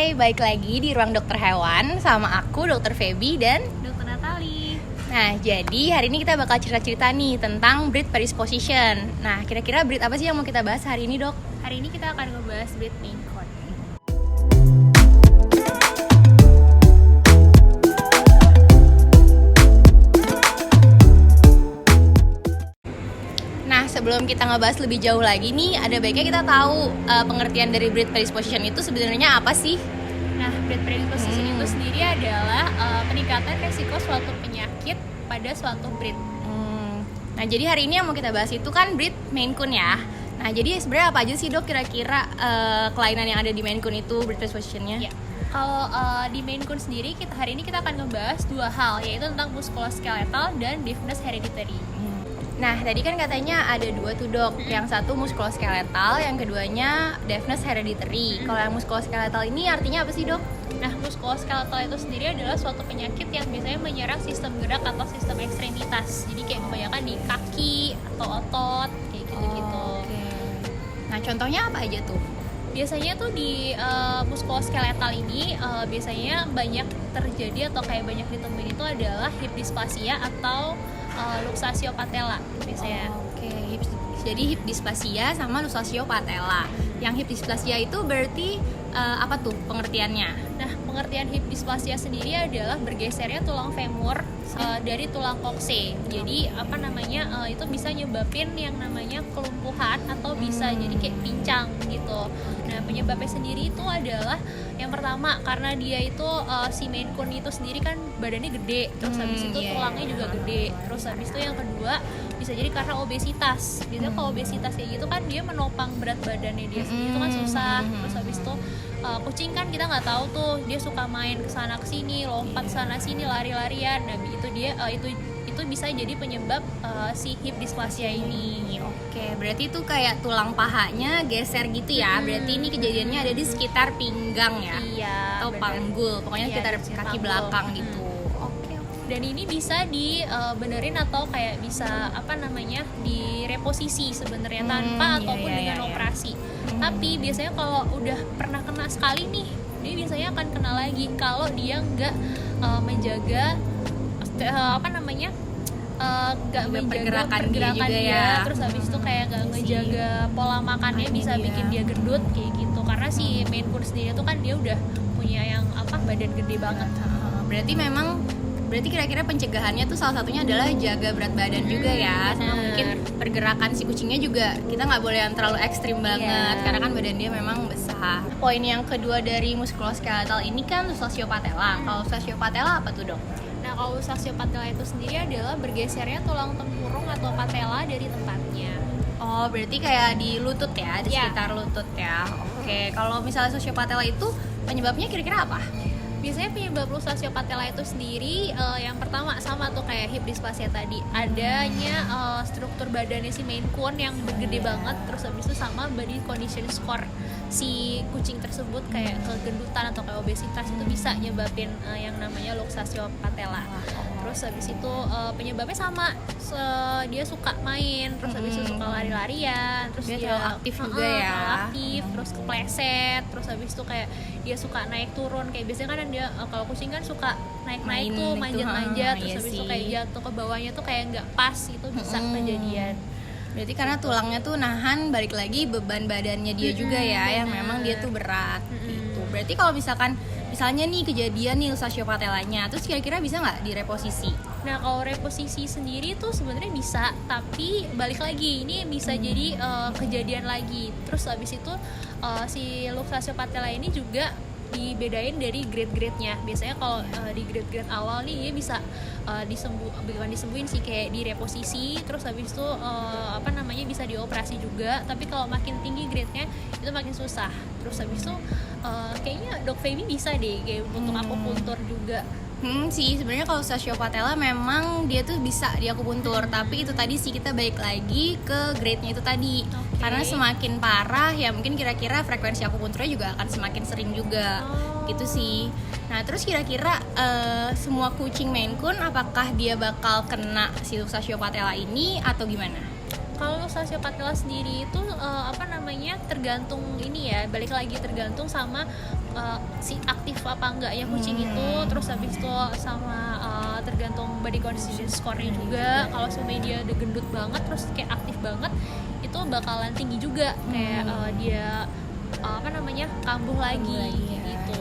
Hai, balik lagi di Ruang Dokter Hewan sama aku, Dokter Feby dan Dokter Natali. Nah, jadi hari ini kita bakal cerita-cerita nih tentang breed predisposition. Nah, kira-kira breed apa sih yang mau kita bahas hari ini, Dok? Hari ini kita akan ngebahas breed Maine Coon. Nah, sebelum kita ngebahas lebih jauh lagi nih, ada baiknya kita tahu pengertian dari breed predisposition itu sebenarnya apa sih? Nah, breed predisposition itu sendiri adalah peningkatan resiko suatu penyakit pada suatu breed. Nah, jadi hari ini yang mau kita bahas itu kan breed Maine Coon ya. Nah, jadi sebenarnya apa aja sih, Dok, kira-kira kelainan yang ada di Maine Coon itu breed predisposition-nya? Ya. Kalau di Maine Coon sendiri, hari ini kita akan ngebahas dua hal, yaitu tentang musculoskeletal dan deafness hereditary. Nah, tadi kan katanya ada dua tuh, Dok. Yang satu muskuloskeletal, yang keduanya deafness hereditary. Kalau yang muskuloskeletal ini artinya apa sih, Dok? Nah, muskuloskeletal itu sendiri adalah suatu penyakit yang biasanya menyerang sistem gerak atau sistem ekstremitas. Jadi kayak kebanyakan di kaki atau otot, kayak gitu-gitu. Nah, contohnya apa aja tuh? Biasanya tuh di muskuloskeletal ini biasanya banyak terjadi atau kayak banyak ditemuin itu adalah hip dysplasia atau luxatio patella biasanya. Jadi hip dysplasia sama luxatio patella. Yang hip dysplasia itu berarti apa tuh pengertiannya? Nah, pengertian hip dysplasia sendiri adalah bergesernya tulang femur dari tulang kokse. Jadi itu bisa nyebabin yang namanya kelumpuhan atau bisa jadi kayak pincang gitu. Nah, penyebabnya sendiri itu adalah yang pertama karena dia itu si Maine Coon itu sendiri kan badannya gede, terus habis itu tulangnya juga gede. Terus habis itu yang kedua bisa jadi karena obesitas. Biasanya kalau obesitas kayak gitu kan dia menopang berat badannya dia sendiri itu kan susah. Terus habis itu kucing kan kita nggak tahu tuh, dia suka main kesana kesini, lompat sana sini, lari-larian. Nah, itu dia itu bisa jadi penyebab si hip dysplasia ini. Oke, berarti itu kayak tulang pahanya geser gitu ya. Berarti ini kejadiannya ada di sekitar pinggang ya. Iya, atau bener. panggul, pokoknya Iya, sekitar di kaki panggul. belakang gitu. Dan ini bisa dibenerin atau kayak bisa direposisi sebenarnya tanpa ataupun dengan operasi. Tapi biasanya kalau udah pernah kena sekali nih, dia biasanya akan kena lagi kalau dia nggak menjaga nggak menjaga pergerakan juga dia, ya. Terus habis itu kayak nggak ngejaga pola makannya, bisa bikin dia gendut kayak gitu. Karena si Maine Coon sendiri tuh kan dia udah punya yang badan gede banget. Berarti kira-kira pencegahannya tuh salah satunya adalah jaga berat badan juga ya. Sama mungkin pergerakan si kucingnya juga kita nggak boleh yang terlalu ekstrim banget karena kan badan dia memang besar. Poin yang kedua dari muskuloskeletal ini kan luxatio patella. Kalau luxatio patella apa tuh, Dok? Nah, kalau luxatio patella itu sendiri adalah bergesernya tulang tempurung atau patella dari tempatnya. Oh, berarti kayak di lutut ya, di sekitar lutut ya. Oke, kalau misalnya luxatio patella itu penyebabnya kira-kira apa? Biasanya penyebab luxatio patella itu sendiri yang pertama sama tuh kayak hip dysplasia tadi, adanya struktur badannya si Maine Coon yang gede banget, terus habis itu sama body condition score si kucing tersebut kayak kegendutan atau kayak obesitas itu bisa nyebabin yang namanya luxatio patella. Terus habis itu penyebabnya sama, dia suka main, terus habis itu suka lari-larian, terus dia aktif juga ya. Aktif, terus kepleset, terus habis itu kayak dia suka naik turun, kayak biasanya kan dia kalau kucing kan suka naik-naik tuh, manjat-manjat, terus habis itu kayak jatuh ke bawahnya tuh kayak nggak pas, itu bisa kejadian. Berarti karena tulangnya tuh nahan balik lagi beban badannya dia juga ya, yang memang dia tuh berat gitu. Berarti kalau misalnya nih kejadian nih luxatio patellanya, terus kira-kira bisa nggak direposisi? Nah, kalau reposisi sendiri tuh sebenarnya bisa, tapi balik lagi ini bisa jadi kejadian lagi. Terus habis itu si luxatio patella ini juga dibedain dari grade-grade-nya. Biasanya kalau di grade-grade awal nih dia bisa bukan disembuhin sih, kayak direposisi, terus habis itu bisa dioperasi juga. Tapi kalau makin tinggi grade-nya itu makin susah. Terus habis itu kayaknya Dok Feby bisa deh kayak untuk akupuntur juga. Sih sebenarnya kalau luxatio patella memang dia tuh bisa diakupuntur, tapi itu tadi sih kita balik lagi ke grade-nya itu tadi. Karena semakin parah ya mungkin kira-kira frekuensi akupunturnya juga akan semakin sering juga. Gitu sih. Nah, terus kira-kira semua kucing Maine Coon apakah dia bakal kena si luxatio patella ini atau gimana? Kalau luxatio patella sendiri itu namanya tergantung ini ya, balik lagi tergantung sama si aktif apa enggak ya kucing itu, terus habis itu sama tergantung body condition score-nya juga. Kalau sebenarnya dia udah gendut banget terus kayak aktif banget, itu bakalan tinggi juga kayak dia kambuh lagi gitu.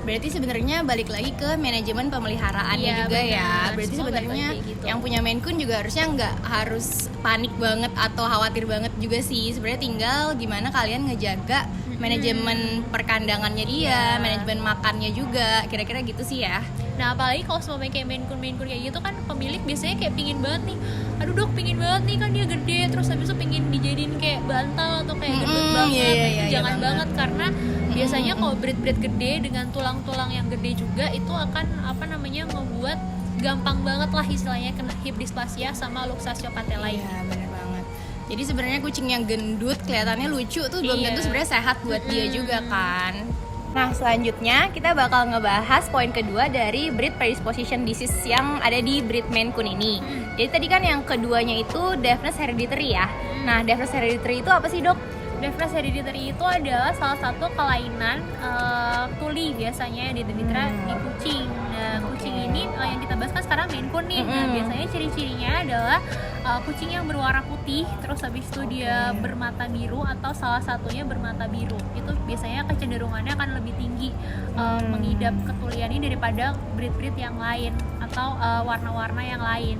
Berarti sebenarnya balik lagi ke manajemen pemeliharaannya juga bener. ya. Berarti Semua sebenarnya balik gitu. yang punya Maine Coon juga harusnya nggak harus panik banget atau khawatir banget juga sih. Sebenarnya tinggal gimana kalian ngejaga manajemen perkandangannya dia, manajemen makannya juga. Kira-kira gitu sih ya. Nah apalagi kalau semua kayak Maine Coon kayak gitu kan, pemilik biasanya kayak pingin banget nih, aduh dok pingin banget nih kan dia gede, terus habis itu pingin dijadiin kayak bantal atau kayak gendut banget. Itu jangan banget, karena biasanya kalau breed gede dengan tulang-tulang yang gede juga itu akan membuat gampang banget lah istilahnya kena hip dysplasia sama luxatio patella ini. Iya benar banget. Jadi sebenarnya kucing yang gendut kelihatannya lucu tuh belum tentu sebenarnya sehat buat dia juga kan. Nah selanjutnya kita bakal ngebahas poin kedua dari breed predisposition disease yang ada di breed Maine Coon ini. Jadi tadi kan yang keduanya itu deafness hereditary ya. Nah deafness hereditary itu apa sih dok? Deafness hereditary itu adalah salah satu kelainan tuli biasanya yang diderita di kucing. Nah kucing ini yang kita bahas kan sekarang Maine Coon nih. Nah biasanya ciri-cirinya adalah kucing yang berwarna putih, terus habis itu dia bermata biru atau salah satunya bermata biru. Itu biasanya kecenderungannya akan lebih tinggi mengidap ketulian ini daripada breed-breed yang lain atau warna-warna yang lain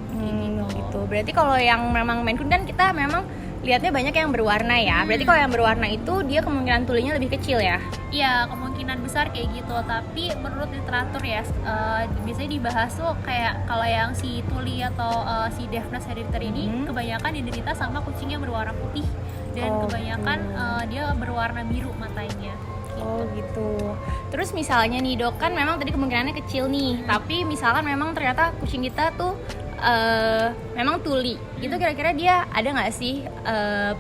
gitu. Berarti kalau yang memang Maine Coon kan kita memang lihatnya banyak yang berwarna ya. Berarti kalau yang berwarna itu dia kemungkinan tulinya lebih kecil ya? Iya, kemungkinan besar kayak gitu. Tapi menurut literatur ya, biasanya dibahas tuh kayak kalau yang si tuli atau si deafness hereditary ini kebanyakan diderita sama kucing yang berwarna putih dan kebanyakan dia berwarna biru matanya. Oh gitu. Terus misalnya nih dok, kan memang tadi kemungkinannya kecil nih, tapi misalkan memang ternyata kucing kita tuh memang tuli, itu kira-kira dia ada nggak sih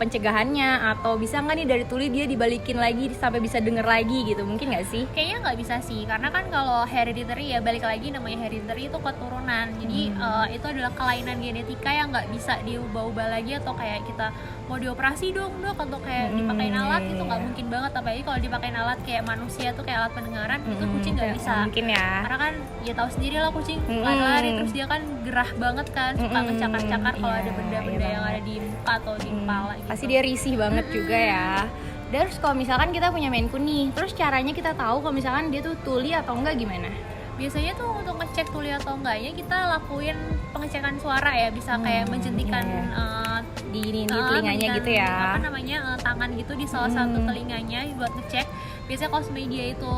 pencegahannya, atau bisa nggak nih dari tuli dia dibalikin lagi sampai bisa denger lagi gitu, mungkin nggak sih? Kayaknya nggak bisa sih, karena kan kalau hereditary ya balik lagi namanya hereditary itu keturunan, jadi itu adalah kelainan genetika yang nggak bisa diubah-ubah lagi, atau kayak kita mau dioperasi dong dok atau kayak dipakein alat itu nggak mungkin banget, apalagi kalau dipakein alat kayak manusia tuh kayak alat pendengaran itu kucing nggak bisa. Mungkin ya. Karena kan ya tahu sendiri lah kucing lari-lari terus dia kan gerah banget kan, suka ngecakar-cakar kalau ada benda-benda yang ada di muka atau di kepala gitu. Pasti dia risih banget juga ya. Terus kalau misalkan kita punya Maine Coon nih, terus caranya kita tahu kalau misalkan dia tuh tuli atau enggak gimana? Biasanya tuh untuk ngecek tuli atau enggaknya kita lakuin pengecekan suara ya, bisa kayak menjentikan di telinganya gitu ya. Tangan gitu di salah satu telinganya buat ngecek. Biasanya kalau media itu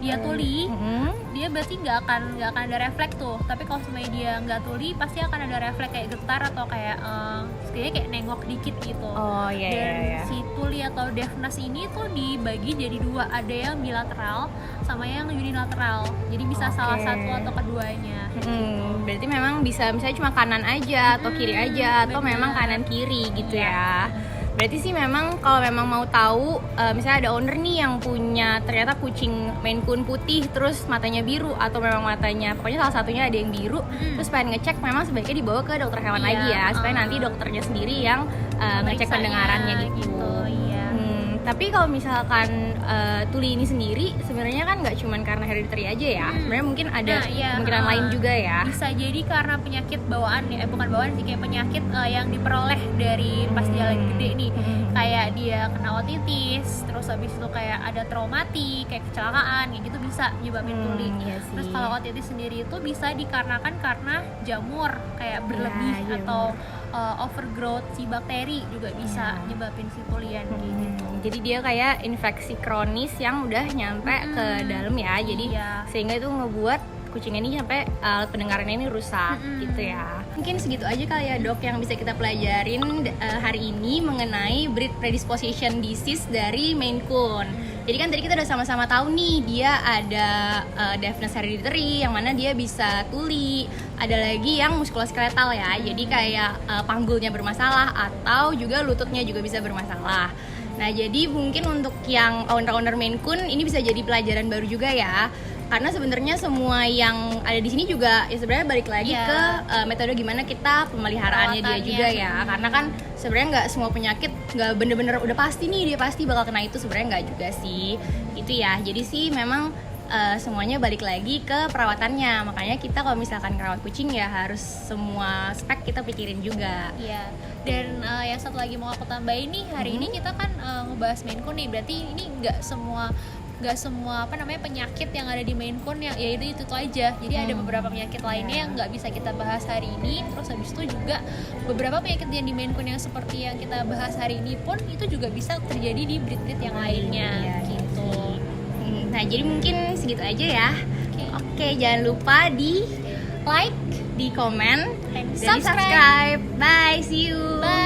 dia tuli, dia berarti nggak akan ada refleks tuh. Tapi kalau semuanya dia nggak tuli, pasti akan ada refleks kayak getar atau kayak kayak nengok dikit gitu. Dan si tuli atau deafness ini tuh dibagi jadi dua, ada yang bilateral sama yang unilateral. Jadi bisa salah satu atau keduanya. Berarti memang bisa misalnya cuma kanan aja atau kiri aja, atau memang kanan kiri gitu ya. Berarti sih memang kalau memang mau tahu, misalnya ada owner nih yang punya ternyata kucing Maine Coon putih terus matanya biru, atau memang matanya pokoknya salah satunya ada yang biru, terus pengen ngecek, memang sebaiknya dibawa ke dokter hewan lagi ya, supaya nanti dokternya sendiri yang ngecek pendengarannya gitu. Tapi kalau misalkan tuli ini sendiri sebenarnya kan nggak cuma karena hereditary aja ya, sebenarnya mungkin ada kemungkinan lain juga ya. Bisa jadi karena penyakit bawaan ya, bukan bawaan sih, kayak penyakit yang diperoleh dari pas dia lagi gede nih, kayak dia kena otitis, terus habis itu kayak ada traumatik, kayak kecelakaan, kayak gitu bisa nyebabin tuli. Terus kalau otitis sendiri itu bisa dikarenakan karena jamur kayak berlebih atau overgrowth si bakteri juga bisa nyebabin si tulian gitu. Jadi dia kayak infeksi kronis yang udah nyampe ke dalam ya. Jadi sehingga itu ngebuat kucing ini sampai alat pendengarannya ini rusak gitu ya. Mungkin segitu aja kali ya dok yang bisa kita pelajarin hari ini mengenai breed predisposition disease dari Maine Coon. Jadi kan tadi kita udah sama-sama tahu nih dia ada deafness hereditary yang mana dia bisa tuli, ada lagi yang muskuloskeletal ya, jadi kayak panggulnya bermasalah atau juga lututnya juga bisa bermasalah. Nah jadi mungkin untuk yang owner-owner Maine Coon ini bisa jadi pelajaran baru juga ya. karena sebenarnya semua yang ada di sini juga ya sebenarnya balik lagi Iya. ke metode gimana kita pemeliharaannya dia Perawatannya. juga ya, karena kan sebenarnya nggak semua penyakit nggak bener-bener udah pasti nih dia pasti bakal kena itu, sebenarnya nggak juga sih itu ya. Jadi sih memang semuanya balik lagi ke perawatannya, makanya kita kalau misalkan ngerawat kucing ya harus semua spek kita pikirin juga. Iya. Dan yang satu lagi mau aku tambahin nih, hari ini kita kan ngebahas Maine Coon nih, berarti ini nggak semua apa namanya penyakit yang ada di Maine Coon yang ya itu aja. Jadi ada beberapa penyakit lainnya yang nggak bisa kita bahas hari ini. Terus habis itu juga beberapa penyakit yang di Maine Coon yang seperti yang kita bahas hari ini pun itu juga bisa terjadi di breed-breed yang lainnya. Iya, Gitu. Nah jadi mungkin segitu aja ya. Oke. Oke, jangan lupa di like, di komen, Dan dan subscribe. Bye, see you. Bye.